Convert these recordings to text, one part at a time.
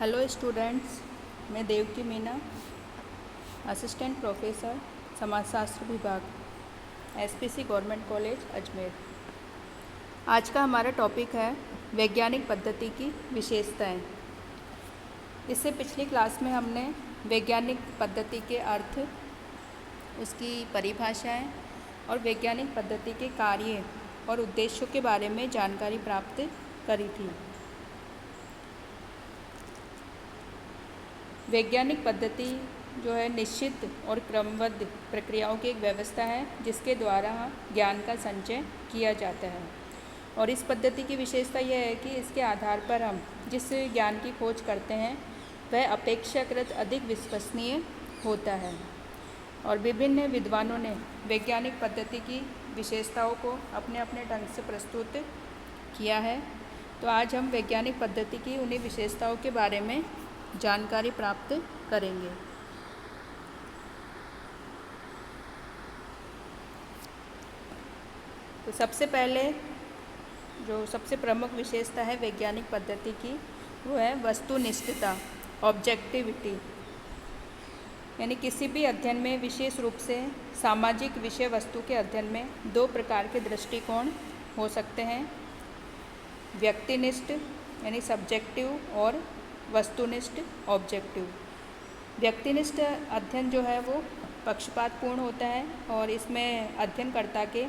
Hello students, मैं Devaki Meena, assistant professor समाजशास्त्र विभाग एसपीसी गवर्नमेंट कॉलेज अजमेर। आज का हमारा टॉपिक है वैज्ञानिक पद्धति की विशेषताएं। इससे पिछली क्लास में हमने वैज्ञानिक पद्धति के अर्थ, उसकी परिभाषाएं और वैज्ञानिक पद्धति के कार्य और उद्देश्यों के बारे में जानकारी प्राप्त करी थी। वैज्ञानिक पद्धति जो है निश्चित और क्रमबद्ध प्रक्रियाओं की एक व्यवस्था है जिसके द्वारा ज्ञान का संचय किया जाता है। और इस पद्धति की विशेषता यह है कि इसके आधार पर हम जिस ज्ञान की खोज करते हैं वह अपेक्षाकृत अधिक विश्वसनीय होता है। और विभिन्न विद्वानों ने वैज्ञानिक पद्धति की विशेषताओं को अपने अपने ढंग से प्रस्तुत किया है। तो आज हम वैज्ञानिक पद्धति की उन्हीं विशेषताओं के बारे में जानकारी प्राप्त करेंगे। तो सबसे पहले जो सबसे प्रमुख विशेषता है वैज्ञानिक पद्धति की वो है वस्तुनिष्ठता, ऑब्जेक्टिविटी। यानी किसी भी अध्ययन में, विशेष रूप से सामाजिक विषय वस्तु के अध्ययन में, दो प्रकार के दृष्टिकोण हो सकते हैं, व्यक्तिनिष्ठ यानी सब्जेक्टिव और वस्तुनिष्ठ ऑब्जेक्टिव। व्यक्तिनिष्ठ अध्ययन जो है वो पक्षपातपूर्ण होता है और इसमें अध्ययनकर्ता के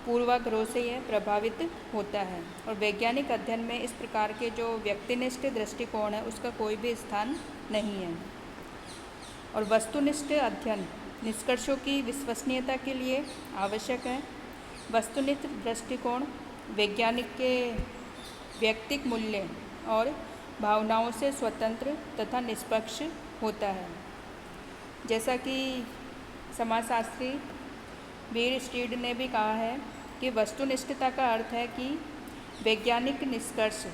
पूर्वाग्रह से यह प्रभावित होता है। और वैज्ञानिक अध्ययन में इस प्रकार के जो व्यक्तिनिष्ठ दृष्टिकोण है उसका कोई भी स्थान नहीं है। और वस्तुनिष्ठ अध्ययन निष्कर्षों की विश्वसनीयता के लिए आवश्यक है। वस्तुनिष्ठ दृष्टिकोण वैज्ञानिक के व्यक्तिक मूल्य और भावनाओं से स्वतंत्र तथा निष्पक्ष होता है। जैसा कि समाजशास्त्री बीर स्टीड ने भी कहा है कि वस्तुनिष्ठता का अर्थ है कि वैज्ञानिक निष्कर्ष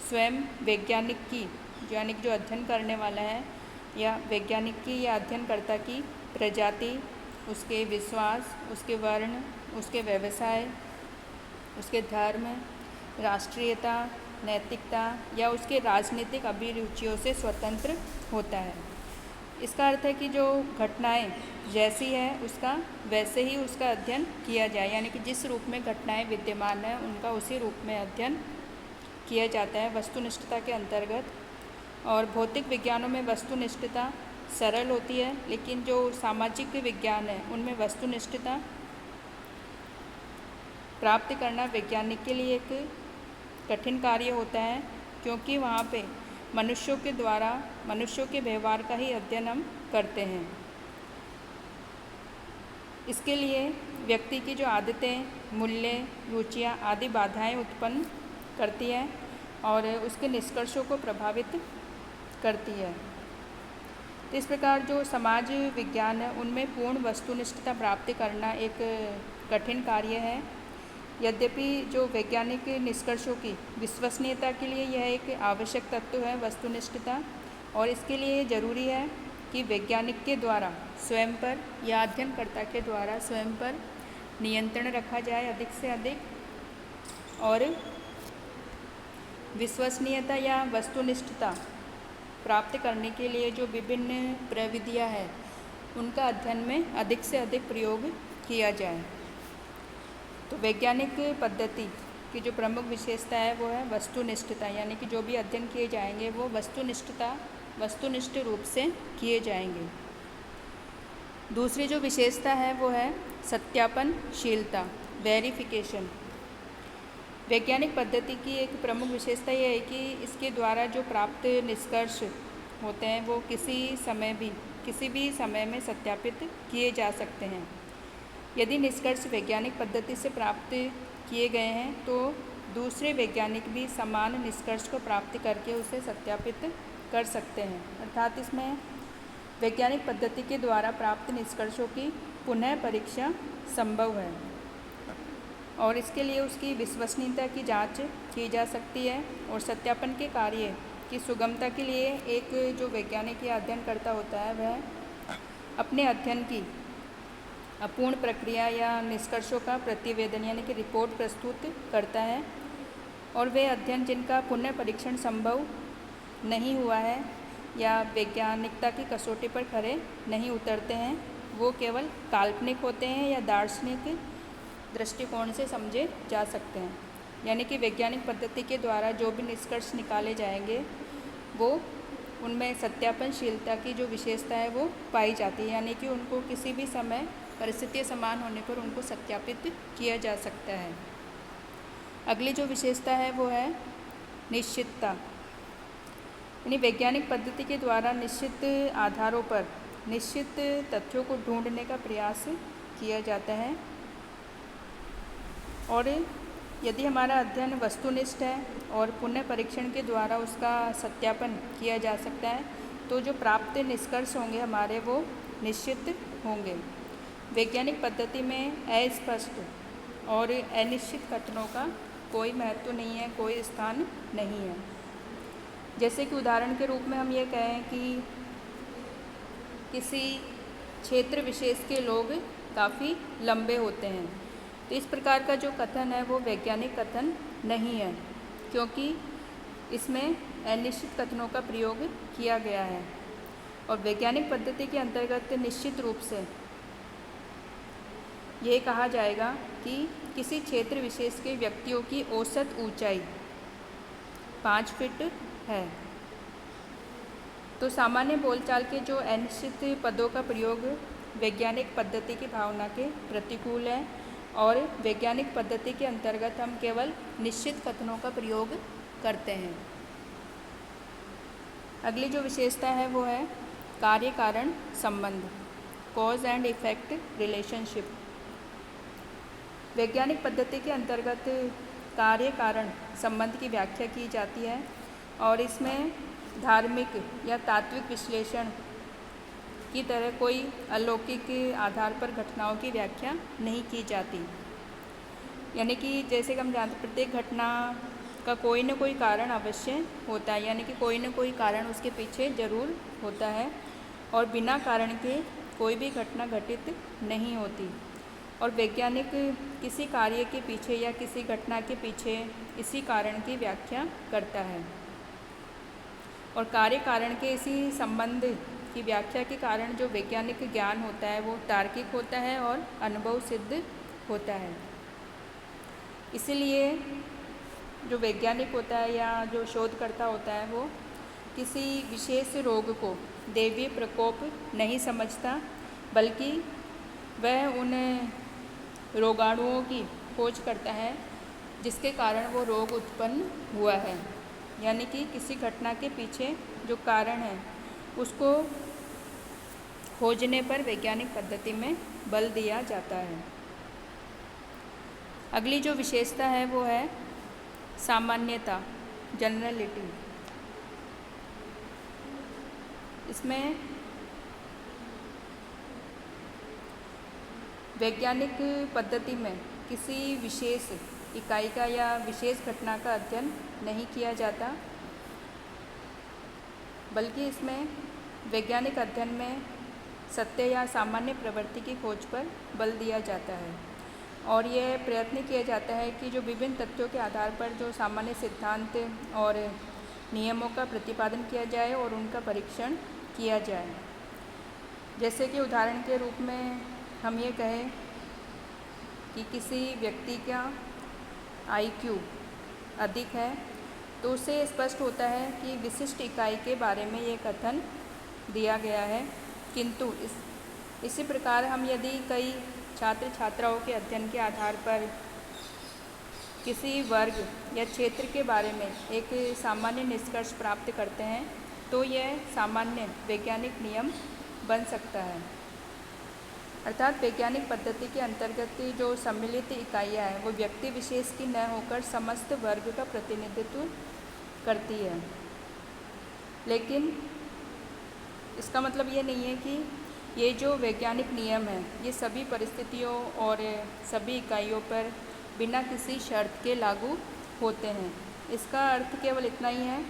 स्वयं वैज्ञानिक की, यानी जो अध्ययन करने वाला है, या वैज्ञानिक की या अध्ययनकर्ता की प्रजाति, उसके विश्वास, उसके वर्ण, उसके व्यवसाय, उसके धर्म, राष्ट्रीयता, नैतिकता या उसके राजनीतिक अभिरुचियों से स्वतंत्र होता है। इसका अर्थ है कि जो घटनाएं जैसी है उसका वैसे ही उसका अध्ययन किया जाए, यानी कि जिस रूप में घटनाएं विद्यमान है उनका उसी रूप में अध्ययन किया जाता है वस्तुनिष्ठता के अंतर्गत। और भौतिक विज्ञानों में वस्तुनिष्ठता सरल होती है, लेकिन जो सामाजिक विज्ञान है उनमें वस्तुनिष्ठता प्राप्त करना वैज्ञानिक के लिए एक कठिन कार्य होता है, क्योंकि वहाँ पे मनुष्यों के द्वारा मनुष्यों के व्यवहार का ही अध्ययन हम करते हैं। इसके लिए व्यक्ति की जो आदतें, मूल्य, रुचियाँ आदि बाधाएं उत्पन्न करती है और उसके निष्कर्षों को प्रभावित करती है। तो इस प्रकार जो समाज विज्ञान है उनमें पूर्ण वस्तुनिष्ठता प्राप्त करना एक कठिन कार्य है। यद्यपि जो वैज्ञानिक निष्कर्षों की विश्वसनीयता के लिए यह एक आवश्यक तत्व है वस्तुनिष्ठता, और इसके लिए ज़रूरी है कि वैज्ञानिक के द्वारा स्वयं पर या अध्ययनकर्ता के द्वारा स्वयं पर नियंत्रण रखा जाए अधिक से अधिक, और विश्वसनीयता या वस्तुनिष्ठता प्राप्त करने के लिए जो विभिन्न प्रविधियाँ हैं उनका अध्ययन में अधिक से अधिक प्रयोग किया जाए। तो वैज्ञानिक पद्धति की जो प्रमुख विशेषता है वो है वस्तुनिष्ठता, यानी कि जो भी अध्ययन किए जाएंगे वो वस्तुनिष्ठ रूप से किए जाएंगे। दूसरी जो विशेषता है वो है सत्यापनशीलता, वेरिफिकेशन। वैज्ञानिक पद्धति की एक प्रमुख विशेषता यह है कि इसके द्वारा जो प्राप्त निष्कर्ष होते हैं वो किसी भी समय में सत्यापित किए जा सकते हैं। यदि निष्कर्ष वैज्ञानिक पद्धति से प्राप्त किए गए हैं तो दूसरे वैज्ञानिक भी समान निष्कर्ष को प्राप्त करके उसे सत्यापित कर सकते हैं। अर्थात इसमें वैज्ञानिक पद्धति के द्वारा प्राप्त निष्कर्षों की पुनः परीक्षा संभव है और इसके लिए उसकी विश्वसनीयता की जांच की जा सकती है। और सत्यापन के कार्य की सुगमता के लिए एक जो वैज्ञानिक या अध्ययनकर्ता होता है वह अपने अध्ययन की अपूर्ण प्रक्रिया या निष्कर्षों का प्रतिवेदन यानी कि रिपोर्ट प्रस्तुत करता है। और वे अध्ययन जिनका पुनः परीक्षण संभव नहीं हुआ है या वैज्ञानिकता की कसौटी पर खरे नहीं उतरते हैं, वो केवल काल्पनिक होते हैं या दार्शनिक दृष्टिकोण से समझे जा सकते हैं। यानी कि वैज्ञानिक पद्धति के द्वारा जो भी निष्कर्ष निकाले जाएंगे वो उनमें सत्यापनशीलता की जो विशेषता है वो पाई जाती है, यानी कि उनको किसी भी समय परिस्थितियाँ समान होने पर उनको सत्यापित किया जा सकता है। अगली जो विशेषता है वो है निश्चितता, यानी वैज्ञानिक पद्धति के द्वारा निश्चित आधारों पर निश्चित तथ्यों को ढूंढने का प्रयास किया जाता है। और यदि हमारा अध्ययन वस्तुनिष्ठ है और पुनः परीक्षण के द्वारा उसका सत्यापन किया जा सकता है, तो जो प्राप्त निष्कर्ष होंगे हमारे वो निश्चित होंगे। वैज्ञानिक पद्धति में अस्पष्ट और अनिश्चित कथनों का कोई महत्व नहीं है, कोई स्थान नहीं है। जैसे कि उदाहरण के रूप में हम ये कहें कि किसी क्षेत्र विशेष के लोग काफ़ी लंबे होते हैं, तो इस प्रकार का जो कथन है वो वैज्ञानिक कथन नहीं है, क्योंकि इसमें अनिश्चित कथनों का प्रयोग किया गया है। और वैज्ञानिक पद्धति के अंतर्गत निश्चित रूप से ये कहा जाएगा कि किसी क्षेत्र विशेष के व्यक्तियों की औसत ऊंचाई 5 फीट है। तो सामान्य बोलचाल के जो अनिश्चित पदों का प्रयोग वैज्ञानिक पद्धति की भावना के प्रतिकूल है, और वैज्ञानिक पद्धति के अंतर्गत हम केवल निश्चित कथनों का प्रयोग करते हैं। अगली जो विशेषता है वो है कार्य कारण संबंध, कॉज एंड इफेक्ट रिलेशनशिप। वैज्ञानिक पद्धति के अंतर्गत कार्य कारण संबंध की व्याख्या की जाती है, और इसमें धार्मिक या तात्विक विश्लेषण की तरह कोई अलौकिक आधार पर घटनाओं की व्याख्या नहीं की जाती। यानी कि जैसे कि हम जानते प्रत्येक घटना का कोई न कोई कारण अवश्य होता है, यानी कि कोई न कोई कारण उसके पीछे ज़रूर होता है, और बिना कारण के कोई भी घटना घटित नहीं होती। और वैज्ञानिक किसी कार्य के पीछे या किसी घटना के पीछे इसी कारण की व्याख्या करता है, और कार्य कारण के इसी संबंध की व्याख्या के कारण जो वैज्ञानिक ज्ञान होता है वो तार्किक होता है और अनुभव सिद्ध होता है। इसीलिए जो वैज्ञानिक होता है या जो शोधकर्ता होता है वो किसी विशेष रोग को दैवीय प्रकोप नहीं समझता, बल्कि वह उन रोगाणुओं की खोज करता है जिसके कारण वो रोग उत्पन्न हुआ है। यानी कि किसी घटना के पीछे जो कारण है उसको खोजने पर वैज्ञानिक पद्धति में बल दिया जाता है। अगली जो विशेषता है वो है सामान्यता, जनरलिटी। इसमें वैज्ञानिक पद्धति में किसी विशेष इकाई का या विशेष घटना का अध्ययन नहीं किया जाता, बल्कि इसमें वैज्ञानिक अध्ययन में सत्य या सामान्य प्रवृत्ति की खोज पर बल दिया जाता है, और यह प्रयत्न किया जाता है कि जो विभिन्न तथ्यों के आधार पर जो सामान्य सिद्धांत और नियमों का प्रतिपादन किया जाए और उनका परीक्षण किया जाए। जैसे कि उदाहरण के रूप में हम ये कहें कि किसी व्यक्ति का IQ अधिक है, तो उससे स्पष्ट होता है कि विशिष्ट इकाई के बारे में ये कथन दिया गया है। किंतु इसी प्रकार हम यदि कई छात्र छात्राओं के अध्ययन के आधार पर किसी वर्ग या क्षेत्र के बारे में एक सामान्य निष्कर्ष प्राप्त करते हैं, तो यह सामान्य वैज्ञानिक नियम बन सकता है। अर्थात वैज्ञानिक पद्धति के अंतर्गत जो सम्मिलित इकाइयाँ हैं वो व्यक्ति विशेष की न होकर समस्त वर्ग का प्रतिनिधित्व करती है। लेकिन इसका मतलब ये नहीं है कि ये जो वैज्ञानिक नियम है ये सभी परिस्थितियों और सभी इकाइयों पर बिना किसी शर्त के लागू होते हैं। इसका अर्थ केवल इतना ही है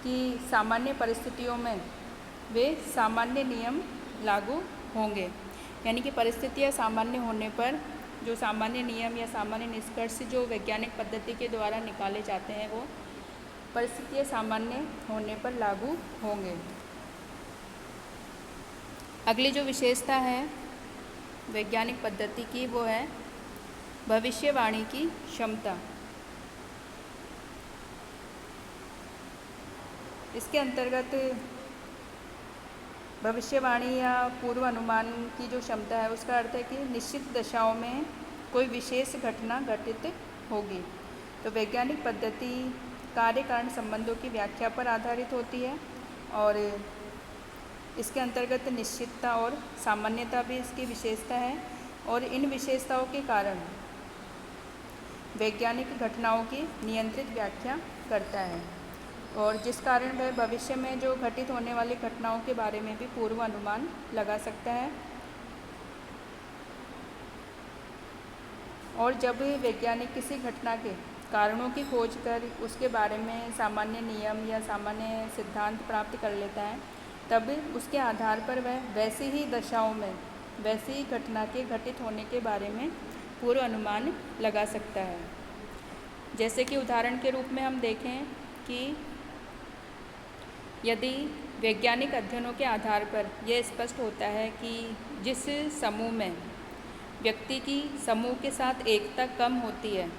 कि सामान्य परिस्थितियों में वे सामान्य नियम लागू होंगे, यानी कि परिस्थितियाँ सामान्य होने पर जो सामान्य नियम या सामान्य निष्कर्ष जो वैज्ञानिक पद्धति के द्वारा निकाले जाते हैं वो परिस्थितियाँ सामान्य होने पर लागू होंगे। अगली जो विशेषता है वैज्ञानिक पद्धति की वो है भविष्यवाणी की क्षमता। इसके अंतर्गत भविष्यवाणी या पूर्व अनुमान की जो क्षमता है उसका अर्थ है कि निश्चित दशाओं में कोई विशेष घटना घटित होगी। तो वैज्ञानिक पद्धति कार्य कारण संबंधों की व्याख्या पर आधारित होती है और इसके अंतर्गत निश्चितता और सामान्यता भी इसकी विशेषता है और इन विशेषताओं के कारण वैज्ञानिक घटनाओं की नियंत्रित व्याख्या करता है और जिस कारण वह भविष्य में जो घटित होने वाली घटनाओं के बारे में भी पूर्व अनुमान लगा सकता है। और जब वैज्ञानिक किसी घटना के कारणों की खोज कर उसके बारे में सामान्य नियम या सामान्य सिद्धांत प्राप्त कर लेता है तब उसके आधार पर वह वैसी ही दशाओं में वैसी ही घटना के घटित होने के बारे में पूर्व अनुमान लगा सकता है। जैसे कि उदाहरण के रूप में हम देखें कि यदि वैज्ञानिक अध्ययनों के आधार पर यह स्पष्ट होता है कि जिस समूह में व्यक्ति की समूह के साथ एकता कम होती है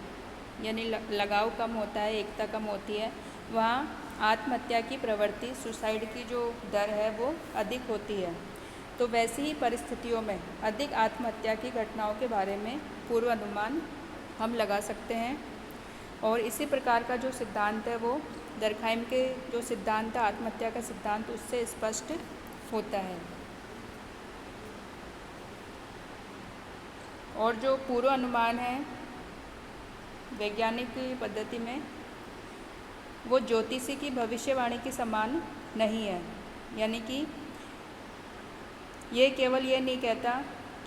यानी लगाव कम होता है, एकता कम होती है, वहाँ आत्महत्या की प्रवृत्ति सुसाइड की जो दर है वो अधिक होती है। तो वैसी ही परिस्थितियों में अधिक आत्महत्या की घटनाओं के बारे में पूर्व अनुमान हम लगा सकते हैं। और इसी प्रकार का जो सिद्धांत है वो दरखाइम के जो सिद्धांत है आत्महत्या का सिद्धांत उससे स्पष्ट होता है। और जो पूर्व अनुमान है वैज्ञानिक पद्धति में वो ज्योतिषी की भविष्यवाणी के समान नहीं है, यानी कि ये केवल ये नहीं कहता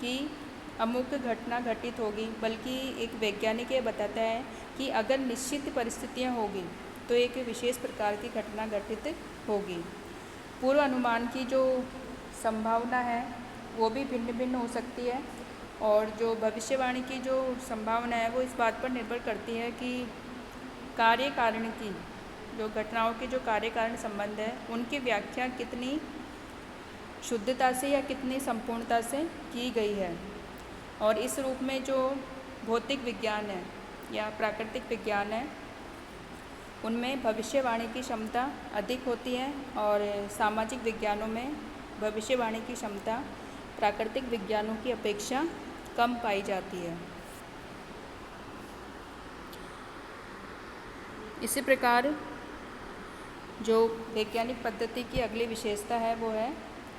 कि अमुक घटना घटित होगी, बल्कि एक वैज्ञानिक ये बताता है कि अगर निश्चित परिस्थितियाँ होगी तो एक विशेष प्रकार की घटना घटित होगी। पूर्व अनुमान की जो संभावना है वो भी भिन्न भिन्न हो सकती है और जो भविष्यवाणी की जो संभावना है वो इस बात पर निर्भर करती है कि कार्य कारण की जो घटनाओं के जो कार्य कारण संबंध है उनकी व्याख्या कितनी शुद्धता से या कितनी संपूर्णता से की गई है। और इस रूप में जो भौतिक विज्ञान है या प्राकृतिक विज्ञान है उनमें भविष्यवाणी की क्षमता अधिक होती है और सामाजिक विज्ञानों में भविष्यवाणी की क्षमता प्राकृतिक विज्ञानों की अपेक्षा कम पाई जाती है। इसी प्रकार जो वैज्ञानिक पद्धति की अगली विशेषता है वो है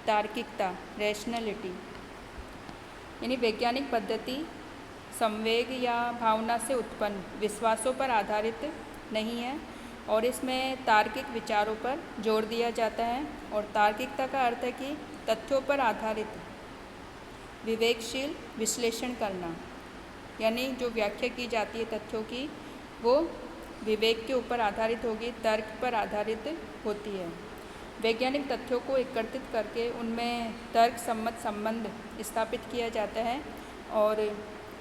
तार्किकता, रैशनैलिटी। यानी वैज्ञानिक पद्धति संवेग या भावना से उत्पन्न विश्वासों पर आधारित नहीं है और इसमें तार्किक विचारों पर जोर दिया जाता है। और तार्किकता का अर्थ है कि तथ्यों पर आधारित विवेकशील विश्लेषण करना, यानी जो व्याख्या की जाती है तथ्यों की वो विवेक के ऊपर आधारित होगी, तर्क पर आधारित होती है। वैज्ञानिक तथ्यों को एकत्रित करके उनमें तर्क सम्मत संबंध स्थापित किया जाता है और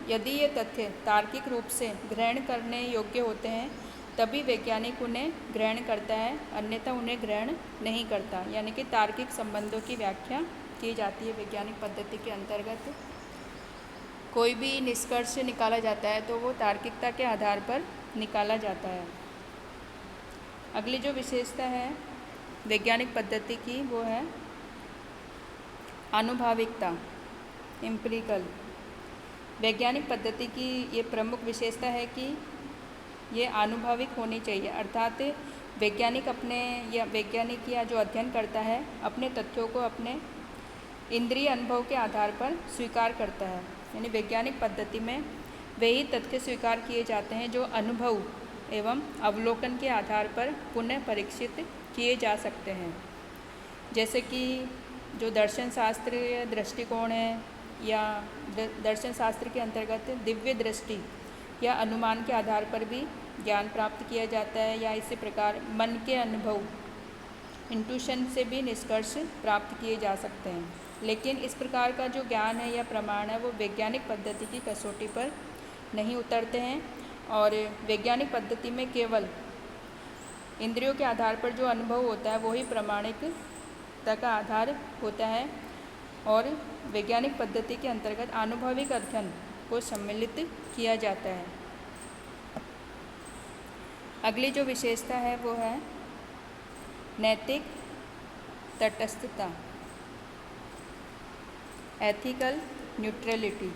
यदि ये तथ्य तार्किक रूप से ग्रहण करने योग्य होते हैं तभी वैज्ञानिक उन्हें ग्रहण करता है, अन्यथा उन्हें ग्रहण नहीं करता। यानी कि तार्किक संबंधों की व्याख्या की जाती है वैज्ञानिक पद्धति के अंतर्गत। कोई भी निष्कर्ष निकाला जाता है तो वो तार्किकता के आधार पर निकाला जाता है। अगली जो विशेषता है वैज्ञानिक पद्धति की वो है आनुभाविकता, एम्पिरिकल। वैज्ञानिक पद्धति की ये प्रमुख विशेषता है कि ये आनुभाविक होनी चाहिए, अर्थात वैज्ञानिक या जो अध्ययन करता है अपने तथ्यों को अपने इंद्रिय अनुभव के आधार पर स्वीकार करता है। यानी वैज्ञानिक पद्धति में वही तथ्य स्वीकार किए जाते हैं जो अनुभव एवं अवलोकन के आधार पर पुनः परीक्षित किए जा सकते हैं। जैसे कि जो दर्शन शास्त्र दृष्टिकोण है या दर्शन शास्त्र के अंतर्गत दिव्य दृष्टि या अनुमान के आधार पर भी ज्ञान प्राप्त किया जाता है, या इसी प्रकार मन के अनुभव इंट्यूशन से भी निष्कर्ष प्राप्त किए जा सकते हैं। लेकिन इस प्रकार का जो ज्ञान है या प्रमाण है वो वैज्ञानिक पद्धति की कसौटी पर नहीं उतरते हैं और वैज्ञानिक पद्धति में केवल इंद्रियों के आधार पर जो अनुभव होता है वही प्रामाणिकता का आधार होता है और वैज्ञानिक पद्धति के अंतर्गत आनुभविक अध्ययन को सम्मिलित किया जाता है। अगली जो विशेषता है वो है नैतिक तटस्थता, एथिकल न्यूट्रलिटी।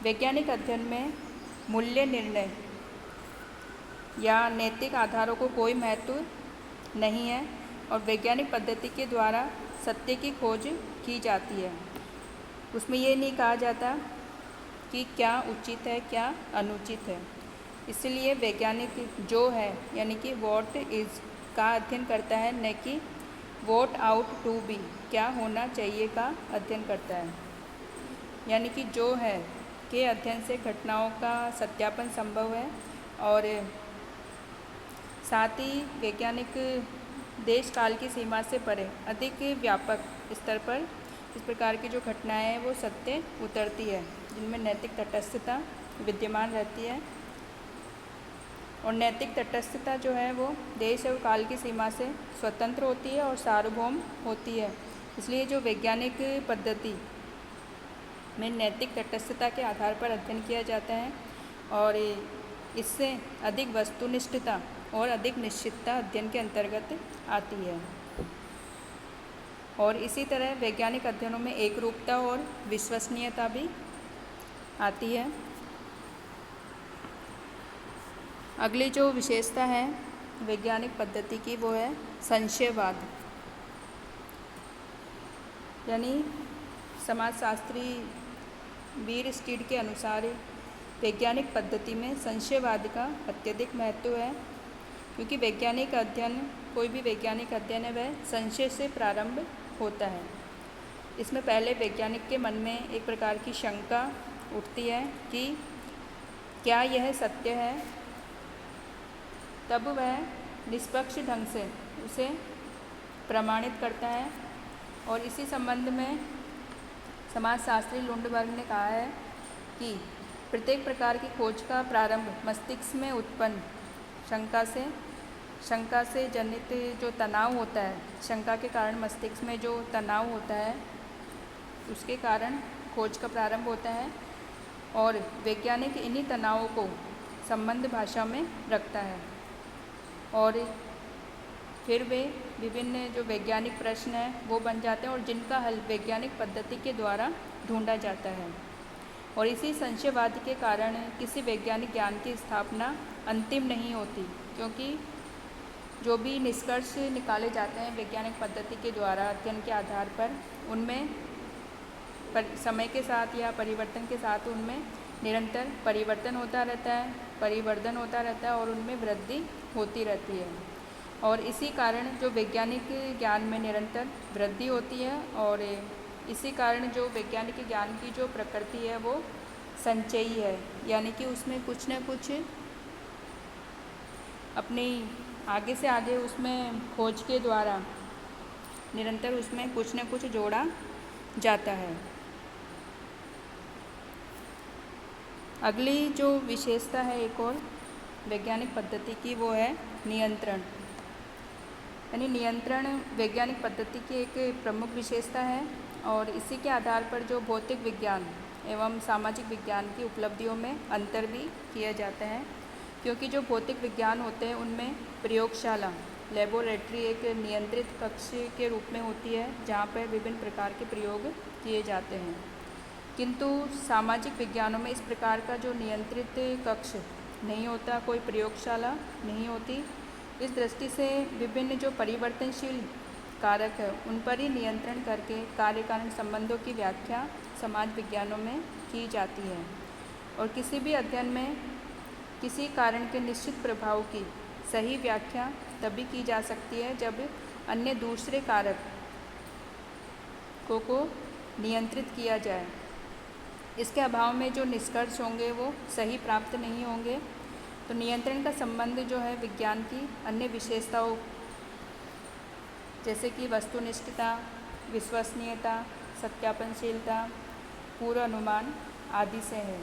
वैज्ञानिक अध्ययन में मूल्य निर्णय या नैतिक आधारों को कोई महत्व नहीं है और वैज्ञानिक पद्धति के द्वारा सत्य की खोज की जाती है। उसमें ये नहीं कहा जाता कि क्या उचित है क्या अनुचित है। इसलिए वैज्ञानिक जो है यानी कि व्हाट इज़ का अध्ययन करता है, न कि व्हाट आउट टू बी क्या होना चाहिए का अध्ययन करता है। यानी कि जो है के अध्ययन से घटनाओं का सत्यापन संभव है और साथ ही वैज्ञानिक देश काल की सीमा से परे अधिक व्यापक स्तर पर इस प्रकार की जो घटनाएं हैं वो सत्य उतरती है, जिनमें नैतिक तटस्थता विद्यमान रहती है। और नैतिक तटस्थता जो है वो देश और काल की सीमा से स्वतंत्र होती है और सार्वभौम होती है। इसलिए जो वैज्ञानिक पद्धति में नैतिक तटस्थता के आधार पर अध्ययन किया जाता है और इससे अधिक वस्तुनिष्ठता और अधिक निश्चितता अध्ययन के अंतर्गत आती है। और इसी तरह वैज्ञानिक अध्ययनों में एकरूपता और विश्वसनीयता भी आती है। अगली जो विशेषता है वैज्ञानिक पद्धति की वो है संशयवाद। यानी समाजशास्त्री बीर स्टीड के अनुसार वैज्ञानिक पद्धति में संशयवाद का अत्यधिक महत्व है, क्योंकि वैज्ञानिक अध्ययन कोई भी वैज्ञानिक अध्ययन है वह संशय से प्रारंभ होता है। इसमें पहले वैज्ञानिक के मन में एक प्रकार की शंका उठती है कि क्या यह सत्य है, तब वह निष्पक्ष ढंग से उसे प्रमाणित करता है। और इसी संबंध में समाजशास्त्री लुंडबर्ग ने कहा है कि प्रत्येक प्रकार की खोज का प्रारंभ मस्तिष्क में उत्पन्न शंका से जनित जो तनाव होता है, शंका के कारण मस्तिष्क में जो तनाव होता है उसके कारण खोज का प्रारंभ होता है और वैज्ञानिक इन्हीं तनावों को संबंध भाषा में रखता है और फिर वे विभिन्न जो वैज्ञानिक प्रश्न हैं वो बन जाते हैं और जिनका हल वैज्ञानिक पद्धति के द्वारा ढूंढा जाता है। और इसी संशयवाद के कारण किसी वैज्ञानिक ज्ञान की स्थापना अंतिम नहीं होती, क्योंकि जो भी निष्कर्ष निकाले जाते हैं वैज्ञानिक पद्धति के द्वारा अध्ययन के आधार पर उनमें समय के साथ या परिवर्तन के साथ उनमें निरंतर परिवर्तन होता रहता है, परिवर्धन होता रहता है और उनमें वृद्धि होती रहती है। और इसी कारण जो वैज्ञानिक ज्ञान में निरंतर वृद्धि होती है और इसी कारण जो वैज्ञानिक ज्ञान की जो प्रकृति है वो संचयी है, यानी कि उसमें कुछ न कुछ अपनी आगे से आगे उसमें खोज के द्वारा निरंतर उसमें कुछ न कुछ जोड़ा जाता है। अगली जो विशेषता है एक और वैज्ञानिक पद्धति की वो है नियंत्रण। यानी नियंत्रण वैज्ञानिक पद्धति की एक प्रमुख विशेषता है और इसी के आधार पर जो भौतिक विज्ञान एवं सामाजिक विज्ञान की उपलब्धियों में अंतर भी किया जाता है, क्योंकि जो भौतिक विज्ञान होते हैं उनमें प्रयोगशाला लेबोरेटरी एक नियंत्रित कक्ष के रूप में होती है जहाँ पर विभिन्न प्रकार के प्रयोग किए जाते हैं। किंतु सामाजिक विज्ञानों में इस प्रकार का जो नियंत्रित कक्ष नहीं होता, कोई प्रयोगशाला नहीं होती। इस दृष्टि से विभिन्न जो परिवर्तनशील कारक है उन पर ही नियंत्रण करके कार्य कारण संबंधों की व्याख्या समाज विज्ञानों में की जाती है। और किसी भी अध्ययन में किसी कारण के निश्चित प्रभाव की सही व्याख्या तभी की जा सकती है जब अन्य दूसरे कारक को नियंत्रित किया जाए। इसके अभाव में जो निष्कर्ष होंगे वो सही प्राप्त नहीं होंगे। तो नियंत्रण का संबंध जो है विज्ञान की अन्य विशेषताओं जैसे कि वस्तुनिष्ठता, विश्वसनीयता, सत्यापनशीलता, पूर्वानुमान आदि से है।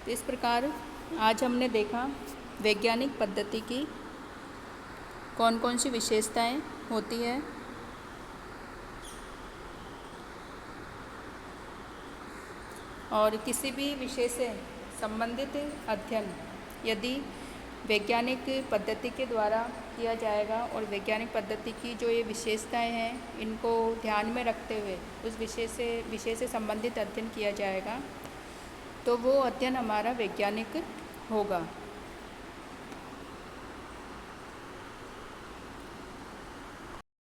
तो इस प्रकार आज हमने देखा वैज्ञानिक पद्धति की कौन कौन सी विशेषताएं होती है। और किसी भी विषय से संबंधित अध्ययन यदि वैज्ञानिक पद्धति के द्वारा किया जाएगा और वैज्ञानिक पद्धति की जो ये विशेषताएं हैं इनको ध्यान में रखते हुए उस विषय से संबंधित अध्ययन किया जाएगा तो वो अध्ययन हमारा वैज्ञानिक होगा।